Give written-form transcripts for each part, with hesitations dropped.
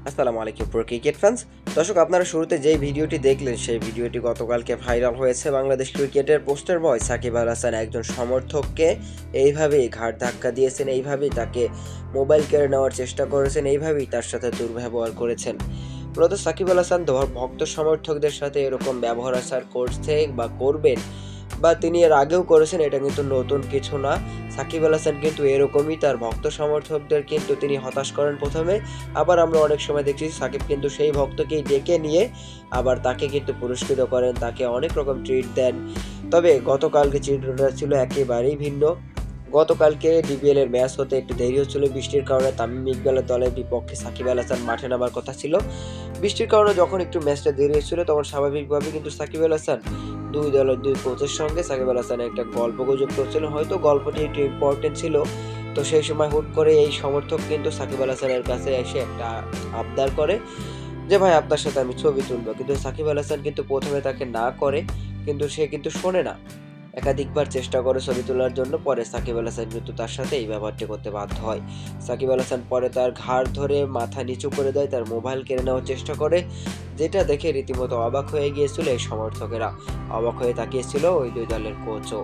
আসসালামু আলাইকুম pro cricket fans. দর্শক, আপনারা শুরুতে যেই ভিডিওটি দেখলেন সেই ভিডিওটি গতকালকে ভাইরাল হয়েছে। বাংলাদেশ ক্রিকেটের পোস্টার বয় সাকিব আল হাসান একজন সমর্থককে এইভাবেই ঘাড় ধাক্কা দিয়েছেন, এইভাবেই তাকে মোবাইল কেড়ে নেওয়ার চেষ্টা করেছেন, এইভাবেই তার সাথে দুর্ব্যবহার করেছেন। মূলত সাকিব আল হাসান ভক্ত সমর্থকদের সাথে এরকম ব্যবহার আচার করছে বা করবেন, বা তিনি এর আগেও করেছেন, এটা কিন্তু নতুন কিছু না। সাকিব আল হাসান কিন্তু এরকমই তার ভক্ত সমর্থকদের কিন্তু তিনি হতাশ করেন প্রথমে, আবার আমরা অনেক সময় দেখছি সাকিব কিন্তু সেই ভক্তকেই ডেকে নিয়ে আবার তাকে কিন্তু পুরস্কৃত করেন, তাকে অনেক রকম ট্রিট দেন। তবে গতকালকে চিত্রটা ছিল একেবারেই ভিন্ন। গতকালকে ডিপিএল এর ম্যাচ হতে একটু দেরি হচ্ছিল বৃষ্টির কারণে। তামিম ইকবালের দলের বিপক্ষে সাকিব আল হাসান মাঠে নামার কথা ছিল। বৃষ্টির কারণে যখন একটু ম্যাচটা দেরি হচ্ছিল তখন স্বাভাবিকভাবে কিন্তু সাকিব আল হাসান দুই দলের দুই কোচের সঙ্গে সাকিব আল হাসান একটা গল্প গুজব করছিল, হয়তো গল্পটি একটু ইম্পর্টেন্ট ছিল। তো সেই সময় হুট করে এই সমর্থক কিন্তু সাকিব আল হাসানের কাছে এসে একটা আবদার করে যে ভাই আপনার সাথে আমি ছবি তুলবো, কিন্তু সাকিব আল হাসান কিন্তু প্রথমে তাকে না করে, কিন্তু সে কিন্তু শোনে না। একাধিকবার চেষ্টা করে ছবি তোলার জন্য, পরে সাকিব আল হাসান কিন্তু তার সাথে এই ব্যবহারটি করতে বাধ্য হয়। সাকিব আল হাসান পরে তার ঘাড় ধরে মাথা নিচু করে দেয়, তার মোবাইল কেড়ে নেওয়ার চেষ্টা করে, যেটা দেখে রীতিমতো অবাক হয়ে গিয়েছিল এই সমর্থকেরা, অবাক হয়ে তাকিয়েছিল ওই দুই দলের কোচও।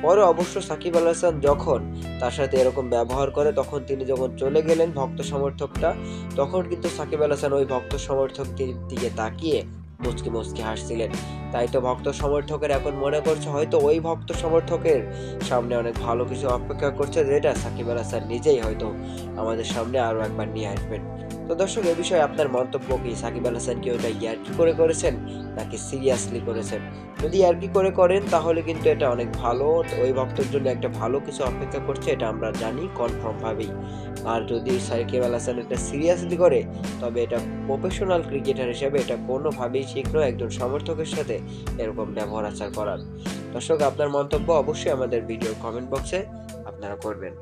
পরে অবশ্য সাকিব আল হাসান যখন তার সাথে এরকম ব্যবহার করে, তখন তিনি যখন চলে গেলেন ভক্ত সমর্থকটা, তখন কিন্তু সাকিব আল হাসান ওই ভক্ত সমর্থকটির দিকে তাকিয়ে মুচকি মুচকি হাসছিলেন। তাই তো ভক্ত সমর্থকের এখন মনে করছে হয়তো ওই ভক্ত সমর্থকের সামনে অনেক ভালো কিছু অপেক্ষা করছে, যেটা সাকিব আল হাসান নিজেই হয়তো আমাদের সামনে আরো একবার নিয়ে আসবেন। তো দর্শক, এ বিষয়ে আপনার মন্তব্য কি? সাকিব আল হাসান কি ওটা ইয়ার্কি করে করেছেন নাকি সিরিয়াসলি করেছেন? যদি ইয়ার্কি করে করেন তাহলে কিন্তু এটা অনেক ভালো, ওই ভক্তের জন্য একটা ভালো কিছু অপেক্ষা করছে, এটা আমরা জানি কনফার্ম ভাবেই। আর যদি সাকিব আল হাসান এটা সিরিয়াসলি করে, তবে এটা প্রফেশনাল ক্রিকেটার হিসেবে এটা কোনোভাবেই ঠিক নয় একজন সমর্থকের সাথে এরকম ব্যবহার আচার করার। দর্শক, আপনার মন্তব্য অবশ্যই আমাদের ভিডিওর কমেন্ট বক্সে আপনারা করবেন।